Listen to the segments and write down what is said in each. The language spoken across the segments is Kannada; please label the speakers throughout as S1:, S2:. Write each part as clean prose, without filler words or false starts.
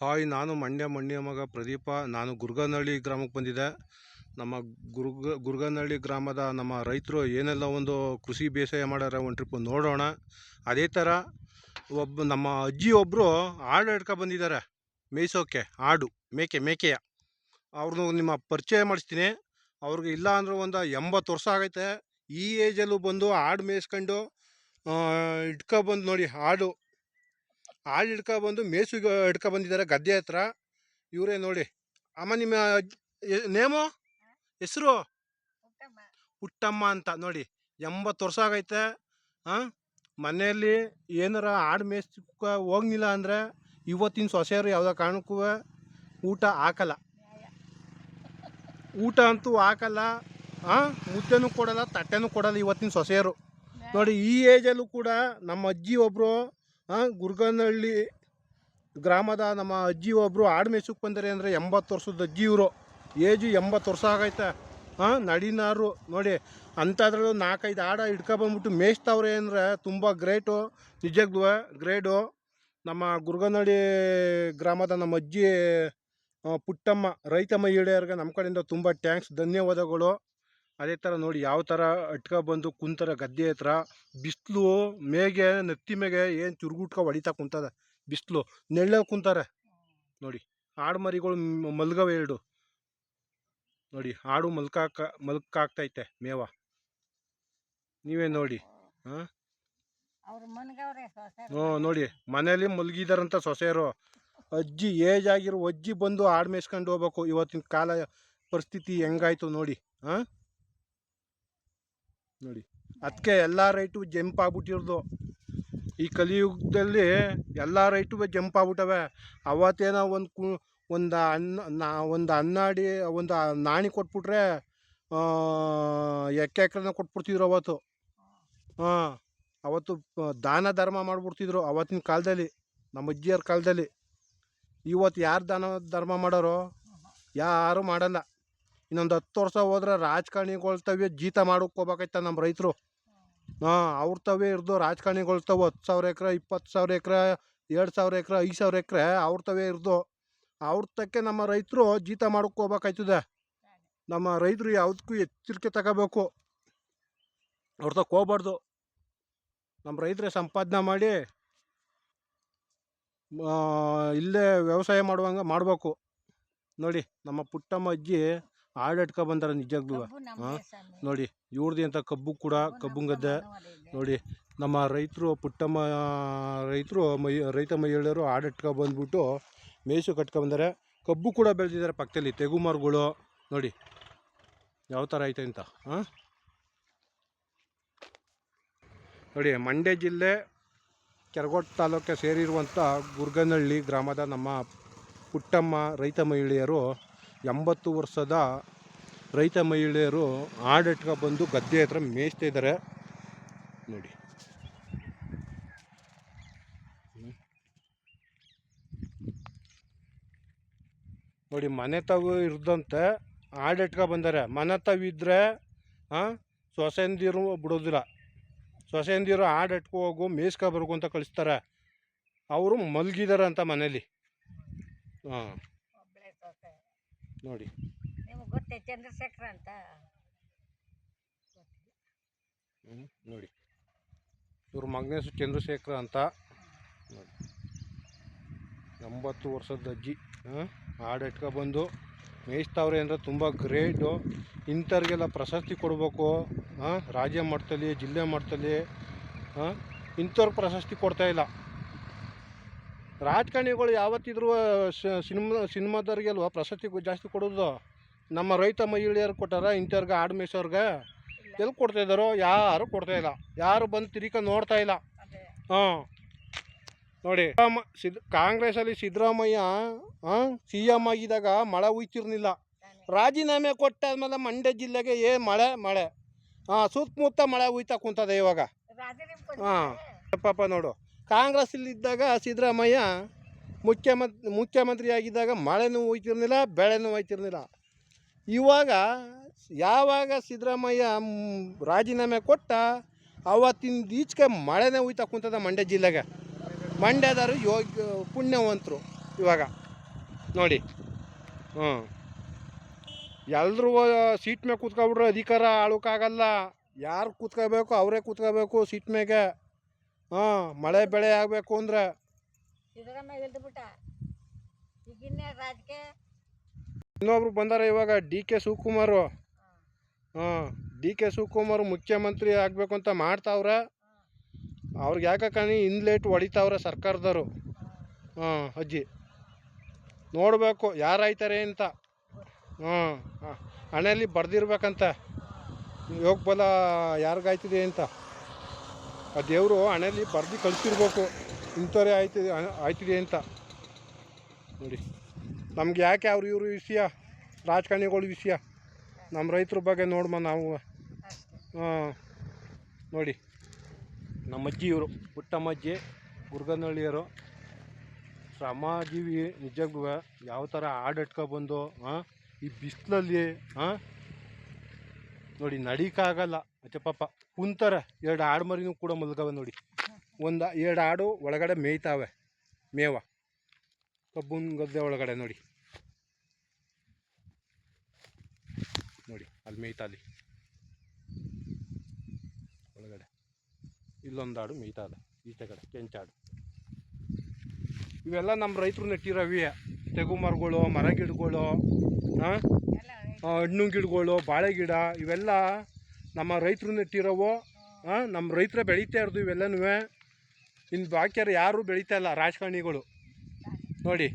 S1: ಹಾಯ್, ನಾನು ಮಂಡ್ಯ ಮಗ ಪ್ರದೀಪ. ನಾನು ಗುರ್ಗನಹಳ್ಳಿ ಗ್ರಾಮಕ್ಕೆ ಬಂದಿದ್ದೆ. ನಮ್ಮ ಗುರ್ಗನಹಳ್ಳಿ ಗ್ರಾಮದ ನಮ್ಮ ರೈತರು ಏನೆಲ್ಲ ಒಂದು ಕೃಷಿ ಬೇಸಾಯ ಮಾಡ್ಯಾರ, ಒಂದು ಟ್ರಿಪ್ ನೋಡೋಣ. ಅದೇ ಥರ ನಮ್ಮ ಅಜ್ಜಿ ಒಬ್ಬರು ಆಡು ಹಿಡ್ಕೊ ಬಂದಿದ್ದಾರೆ ಮೇಯ್ಸೋಕ್ಕೆ. ಆಡು ಮೇಕೆಯ ಅವ್ರನ್ನು ನಿಮ್ಮ ಪರಿಚಯ ಮಾಡಿಸ್ತೀನಿ. ಅವ್ರಿಗೆ ಇಲ್ಲ ಅಂದ್ರೆ ಒಂದು 80 ವರ್ಷ ಆಗೈತೆ. ಈ ಏಜಲ್ಲೂ ಬಂದು ಆಡು ಮೇಯಿಸ್ಕೊಂಡು ಬಂದು ನೋಡಿ. ಆಡು ಹಿಡ್ಕೊಬಂದು ಮೇಸಿಗೆ ಬಂದಿದ್ದಾರೆ ಗದ್ದೆ ಹತ್ರ. ಇವರೇ ನೋಡಿ. ಅಮ್ಮ, ನಿಮ್ಮ ನೇಮು ಹೆಸರು? ಪುಟ್ಟಮ್ಮ ಅಂತ. ನೋಡಿ, 80 ವರ್ಷ ಆಗೈತೆ. ಮನೆಯಲ್ಲಿ ಏನಾರ ಆಡು ಮೇಯ್ಸಕ್ಕೆ ಹೋಗ್ಲಿಲ್ಲ ಅಂದರೆ ಇವತ್ತಿನ ಸೊಸೆಯರು ಯಾವುದೇ ಕಾರಣಕ್ಕೂ ಊಟ ಹಾಕಲ್ಲ. ಊಟ ಅಂತೂ ಹಾಕಲ್ಲ, ಮುದ್ದೆನೂ ಕೊಡಲ್ಲ, ತಟ್ಟೆನೂ ಕೊಡಲ್ಲ ಇವತ್ತಿನ ಸೊಸೆಯರು. ನೋಡಿ, ಈ ಏಜಲ್ಲೂ ಕೂಡ ನಮ್ಮ ಅಜ್ಜಿ ಒಬ್ಬರು ಗುರ್ಗನಹಳ್ಳಿ ಗ್ರಾಮದ ನಮ್ಮ ಅಜ್ಜಿ ಒಬ್ಬರು ಆಡು ಮೇಯ್ಸಕ್ಕೆ ಬಂದರೆ ಅಂದರೆ 80 ವರ್ಷದ ಅಜ್ಜಿ ಇವರು. ಏಜು 80 ವರ್ಷ ಆಗೈತೆ. ನಡಿನಾರು ನೋಡಿ. ಅಂಥದ್ರಲ್ಲೂ 4-5 ಆಡ ಹಿಡ್ಕೊಬಂದ್ಬಿಟ್ಟು ಮೇಯಿಸ್ತವ್ರೆ ಅಂದರೆ ತುಂಬ ಗ್ರೇಟು, ನಿಜಕ್ಕೂ ಗ್ರೇಟು. ನಮ್ಮ ಗುರ್ಗನಹಳ್ಳಿ ಗ್ರಾಮದ ನಮ್ಮ ಅಜ್ಜಿ ಪುಟ್ಟಮ್ಮ, ರೈತ ಮಹಿಳೆಯರಿಗೆ ನಮ್ಮ ಕಡೆಯಿಂದ ತುಂಬ ಥ್ಯಾಂಕ್ಸ್, ಧನ್ಯವಾದಗಳು. ಅದೇ ಥರ ನೋಡಿ ಯಾವ ಥರ ಬಂದು ಕುಂತಾರೆ ಗದ್ದೆ ಹತ್ರ. ಬಿಸಿಲು ಮೇಗೆ, ನೆತ್ತಿ ಮೇಗೆ ಏನು ಚುರುಗುಟ್ಕೊ ಹೊಡಿತಾ ಕುಂತದ. ಬಿಸಿಲು ನೆಳ್ಳಲ್ಲಿ ಕುಂತಾರೆ ನೋಡಿ. ಆಡು ಮರಿಗಳು ಮಲ್ಗವೆ ಎರಡು ನೋಡಿ. ಆಡು ಮಲ್ಕಾಗ್ತೈತೆ ಮೇವ. ನೀವೇ ನೋಡಿ. ನೋಡಿ, ಮನೇಲಿ ಮಲ್ಗಿದಾರಂತ ಸೊಸೆಯರು. ಅಜ್ಜಿ ಏಜ್ ಆಗಿರೋ ಅಜ್ಜಿ ಬಂದು ಆಡು ಮೇಯಿಸ್ಕೊಂಡು ಹೋಗ್ಬೇಕು. ಇವತ್ತಿನ ಕಾಲ ಪರಿಸ್ಥಿತಿ ಹೆಂಗಾಯ್ತು ನೋಡಿ. ನೋಡಿ, ಅದಕ್ಕೆ ಎಲ್ಲ ರೈಟು ಜಂಪ್ ಆಗ್ಬಿಟ್ಟಿರೋದು. ಈ ಕಲಿಯುಗದಲ್ಲಿ ಎಲ್ಲ ರೈಟು ಜಂಪ್ ಆಗ್ಬಿಟ್ಟವೆ. ಅವತ್ತೇನೋ ಒಂದು ಅನ್ನಾಡಿ ಒಂದು ನಾಣಿ ಕೊಟ್ಬಿಟ್ರೆ ಎಕ್ರೆನ ಕೊಟ್ಬಿಡ್ತಿದ್ರು ಅವತ್ತು. ಅವತ್ತು ದಾನ ಧರ್ಮ ಮಾಡಿಬಿಡ್ತಿದ್ರು ಅವತ್ತಿನ ಕಾಲದಲ್ಲಿ, ನಮ್ಮ ಅಜ್ಜಿಯರ ಕಾಲದಲ್ಲಿ. ಇವತ್ತು ಯಾರು ದಾನ ಧರ್ಮ ಮಾಡೋರು? ಯಾರು ಮಾಡಲ್ಲ. ಇನ್ನೊಂದು 10 ವರ್ಷ ಹೋದ್ರೆ ರಾಜಕಾರಣಿಗಳ್ತವೆ ಜೀತ ಮಾಡೋಕೆ ಹೋಗ್ಬೇಕಾಯ್ತ ನಮ್ಮ ರೈತರು. ಅವ್ರ ತವೇ ಇರ್ದು ರಾಜಕಾರಣಿಗಳ್ತವೆ 10,000 ಎಕರೆ, 20,000 ಎಕರೆ, 2,000 ಎಕರೆ, 5,000 ಎಕರೆ ಅವ್ರ ತವೇ ಇರ್ದು. ಅವ್ರ ತಕ್ಕೆ ನಮ್ಮ ರೈತರು ಜೀತ ಮಾಡೋಕೆ ಹೋಗ್ಬೇಕಾಯ್ತದೆ. ನಮ್ಮ ರೈತರು ಯಾವುದಕ್ಕೂ ಎಚ್ಚರಿಕೆ ತಗೋಬೇಕು. ಅವ್ರ ತಕ್ಕ ಹೋಗ್ಬಾರ್ದು. ನಮ್ಮ ರೈತರೇ ಸಂಪಾದನೆ ಮಾಡಿ ಇಲ್ಲೇ ವ್ಯವಸಾಯ ಮಾಡುವಂಗೆ ಮಾಡಬೇಕು. ನೋಡಿ, ನಮ್ಮ ಪುಟ್ಟಮ್ಮ ಅಜ್ಜಿ ಆಡು ಹಿಡ್ಕೊ ಬಂದಾರೆ ನಿಜವಾಗ್ಲೂ. ನೋಡಿ, ಇವ್ರದ್ದು ಅಂತ ಕಬ್ಬು ಗದ್ದೆ ನೋಡಿ. ನಮ್ಮ ರೈತರು ಪುಟ್ಟಮ್ಮ ರೈತ ಮಹಿಳೆಯರು ಆಡು ಹಿಡ್ಕೊ ಬಂದ್ಬಿಟ್ಟು ಮೇಯ್ಸು ಕಟ್ಕೊಂಡ್ಬಂದಾರೆ. ಕಬ್ಬು ಕೂಡ ಬೆಳೆದಿದ್ದಾರೆ ಪಕ್ಕದಲ್ಲಿ, ತೆಗು ಮರಗಳು ನೋಡಿ ಯಾವ ಥರ ಐತೆ ಅಂತ. ನೋಡಿ, ಮಂಡ್ಯ ಜಿಲ್ಲೆ ಕೆರಗೋಡು ತಾಲೂಕಿಗೆ ಸೇರಿರುವಂಥ ಗುರ್ಗನಹಳ್ಳಿ ಗ್ರಾಮದ ನಮ್ಮ ಪುಟ್ಟಮ್ಮ ರೈತ ಮಹಿಳೆಯರು, 80 ವರ್ಷದ ರೈತ ಮಹಿಳೆಯರು ಆಡು ಹಿಡ್ಕೊ ಬಂದು ಗದ್ದೆ ಹತ್ರ ಮೇಯಿಸ್ತಾ ಇದ್ದಾರೆ ನೋಡಿ. ನೋಡಿ, ಮನೆ ತಾವು ಇರ್ದಂತೆ ಆಡು ಹಿಡ್ಕೊ ಬಂದಾರೆ. ಮನೆ ತಾವು ಇದ್ದರೆ ಸೊಸೆಂದಿರು ಬಿಡೋದಿಲ್ಲ. ಸೊಸೆಂದಿರು ಆಡು ಹಿಡ್ಕೊ ಹೋಗು ಮೇಯಿಸ್ಕೊಬರ್ಗು ಅಂತ ಕಳಿಸ್ತಾರೆ. ಅವರು ಮಲಗಿದ್ದಾರೆ ಅಂತ ಮನೇಲಿ. ನೋಡಿ, ಚಂದ್ರಶೇಖರ ಅಂತ ನೋಡಿ. ಇವ್ರ ಮಗನ ಹೆಸರು ಚಂದ್ರಶೇಖರ ಅಂತ. ನೋಡಿ, 80 ವರ್ಷದ ಅಜ್ಜಿ ಆಡು ಹಿಡ್ಕೊ ಬಂದು ಮೇಯಿಸ್ತವ್ರೆ ಅಂದರೆ ತುಂಬ ಗ್ರೇಟು. ಇಂಥವ್ರಿಗೆಲ್ಲ ಪ್ರಶಸ್ತಿ ಕೊಡಬೇಕು. ರಾಜ್ಯ ಮಟ್ಟದಲ್ಲಿ, ಜಿಲ್ಲೆ ಮಟ್ಟದಲ್ಲಿ ಇಂಥವ್ರಿಗೆ ಪ್ರಶಸ್ತಿ ಕೊಡ್ತಾಯಿಲ್ಲ. ರಾಜಕಾರಣಿಗಳು ಯಾವತ್ತಿದ್ರು ಸಿನಿಮಾದವ್ರಿಗೆಲ್ವ ಪ್ರಶಸ್ತಿ ಜಾಸ್ತಿ ಕೊಡೋದು. ನಮ್ಮ ರೈತ ಮಹಿಳೆಯರು ಕೊಟ್ಟಾರ. ಇಂಥವ್ರಿಗೆ ಆಡು ಮೇಯ್ಸೋರ್ಗೆ ಎಲ್ಲಿ ಕೊಡ್ತಾಯಿದ್ದಾರೋ? ಯಾರು ಕೊಡ್ತಾಯಿಲ್ಲ. ಯಾರು ಬಂದು ತಿರುಗ ನೋಡ್ತಾ ಇಲ್ಲ. ನೋಡಿ, ಕಾಂಗ್ರೆಸ್ಸಲ್ಲಿ ಸಿದ್ದರಾಮಯ್ಯ CM ಆಗಿದ್ದಾಗ ಮಳೆ ಹುಯ್ತಿರ್ಲಿಲ್ಲ. ರಾಜೀನಾಮೆ ಕೊಟ್ಟಾದ್ಮೇಲೆ ಮಂಡ್ಯ ಜಿಲ್ಲೆಗೆ ಮಳೆ ಸುತ್ತಮುತ್ತ ಮಳೆ ಹುಯ್ತಾ ಕುಂತದೆ ಇವಾಗ. ಪಾಪ ನೋಡು, ಕಾಂಗ್ರೆಸ್ಸಲ್ಲಿದ್ದಾಗ ಸಿದ್ದರಾಮಯ್ಯ ಮುಖ್ಯಮಂತ್ರಿ ಆಗಿದ್ದಾಗ ಮಳೆನೂ ಹೋಯ್ತಿರ್ಲಿಲ್ಲ, ಬೆಳೆನೂ ಹೋಯ್ತಿರ್ಲಿಲ್ಲ. ಇವಾಗ ಯಾವಾಗ ಸಿದ್ದರಾಮಯ್ಯ ರಾಜೀನಾಮೆ ಕೊಟ್ಟ ಅವತ್ತಿಂದ ಈಚೆಗೆ ಮಳೆನೇ ಹೋಯ್ತಾ ಕುಂತದ ಮಂಡ್ಯ ಜಿಲ್ಲೆಗೆ. ಮಂಡ್ಯದವರು ಪುಣ್ಯವಂತರು ಇವಾಗ. ನೋಡಿ. ಹ್ಞೂ, ಎಲ್ಲರೂ ಸೀಟ್ ಮೇಲೆ ಕೂತ್ಕೊಬಿಟ್ರೆ ಅಧಿಕಾರ ಆಳೋಕ್ಕಾಗಲ್ಲ. ಯಾರು ಕೂತ್ಕೋಬೇಕು ಅವರೇ ಕೂತ್ಕೋಬೇಕು ಸೀಟ್ ಮೇಗೆ. ಹಾಂ, ಮಳೆ ಬೆಳೆ ಆಗಬೇಕು ಅಂದರೆ ಇನ್ನೊಬ್ರು ಬಂದಾರೆ ಇವಾಗ, ಡಿ.ಕೆ. ಶಿವಕುಮಾರ್. ಹಾಂ, ಡಿ.ಕೆ. ಶಿವಕುಮಾರ್ ಮುಖ್ಯಮಂತ್ರಿ ಆಗಬೇಕು ಅಂತ ಮಾಡ್ತಾವ್ರೆ. ಅವ್ರಿಗೆ ಯಾಕಂದ್ರೆ ಇನ್ಲೇಟ್ ಹೊಡಿತಾವ್ರೆ ಸರ್ಕಾರದವರು. ಹಾಂ ಅಜ್ಜಿ, ನೋಡಬೇಕು ಯಾರಾಯ್ತಾರೆ ಅಂತ. ಹಾಂ, ಹಣೆಯಲ್ಲಿ ಬರ್ದಿರ್ಬೇಕಂತ ಯೋಗ ಬಲ ಯಾರಿಗಾಯ್ತಿದೆ ಅಂತ. ಆ ದೇವರು ಹಣೆಯಲ್ಲಿ ಬರ್ದು ಕಳಿಸಿರ್ಬೇಕು ಇಂಥವ್ರೆ ಆಯ್ತಿದೆ ಅಂತ. ನೋಡಿ, ನಮ್ಗೆ ಯಾಕೆ ಅವ್ರು ಇವರು ವಿಷಯ, ರಾಜಕಾರಣಿಗಳ ವಿಷಯ, ನಮ್ಮ ರೈತರ ಬಗ್ಗೆ ನೋಡ್ಮ ನಾವು. ಹಾಂ ನೋಡಿ, ನಮ್ಮ ಅಜ್ಜಿ ಇವರು ಪುಟ್ಟಮ್ಮಜ್ಜಿ ಗುರ್ಗನಹಳ್ಳಿಯವರು, ಶ್ರಮಜೀವಿ. ನಿಜಕ್ಕೂ ಯಾವ ಥರ ಆಡಿಟ್ಕೊಬಂದು ಈ ಬಿಸಿಲಲ್ಲಿ ನೋಡಿ ನಡೀಕಾಗಲ್ಲ ಅಚ್ಚ ಪಾಪ ಕುಂತಾರೆ. 2 ಆಡು ಮರಿನೂ ಕೂಡ ಮಲ್ಗವೆ ನೋಡಿ. 2 ಆಡು ಒಳಗಡೆ ಮೇಯ್ತಾವೆ ಮೇವ ಕಬ್ಬುನ ಗದ್ದೆ ಒಳಗಡೆ. ನೋಡಿ ನೋಡಿ ಅಲ್ಲಿ ಮೇಯ್ತಾ, ಅಲ್ಲಿ ಒಳಗಡೆ ಇಲ್ಲೊಂದು ಆಡು ಮೇಯ್ತಾ ಇದೆ, ಈಚೆ ಕಡೆ ಕೆಂಚಾಡು. ಇವೆಲ್ಲ ನಮ್ಮ ರೈತರು ನೆಟ್ಟಿರವೆ ತೆಗು ಮರಗಳು, ಮರ ಗಿಡಗಳು, ಹಣ್ಣು ಗಿಡಗಳು, ಬಾಳೆ ಗಿಡ, ಇವೆಲ್ಲ ನಮ್ಮ ರೈತರು ನೆಟ್ಟಿರೋವು. ನಮ್ಮ ರೈತರೇ ಬೆಳೀತಾ ಇರೋದು ಇವೆಲ್ಲನೂ. ಇನ್ನು ಬಾಕಿಯರು ಯಾರೂ ಬೆಳೀತಾ ಇಲ್ಲ ರಾಜಕಾರಣಿಗಳು. ನೋಡಿ,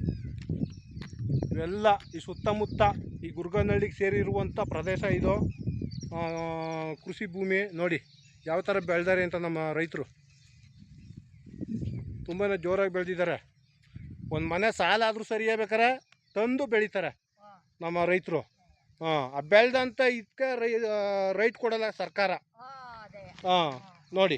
S1: ಇವೆಲ್ಲ ಈ ಸುತ್ತಮುತ್ತ ಈ ಗುರ್ಗನಹಳ್ಳಿಗೆ ಸೇರಿರುವಂಥ ಪ್ರದೇಶ ಇದು. ಕೃಷಿ ಭೂಮಿ ನೋಡಿ ಯಾವ ಥರ ಬೆಳೆದಾರೆ ಅಂತ ನಮ್ಮ ರೈತರು. ತುಂಬಾ ಜೋರಾಗಿ ಬೆಳೆದಿದ್ದಾರೆ. ಒಂದು ಮನೆ ಸಾಲ ಆದರೂ ಸರಿಯೇ ಬೇಕಾರೆ ತಂದು ಬೆಳೀತಾರೆ ನಮ್ಮ ರೈತರು. ಬೆಳೆದಂಥ ಇದಕ್ಕೆ ರೈಟ್ ಕೊಡಲ್ಲ ಸರ್ಕಾರ. ನೋಡಿ.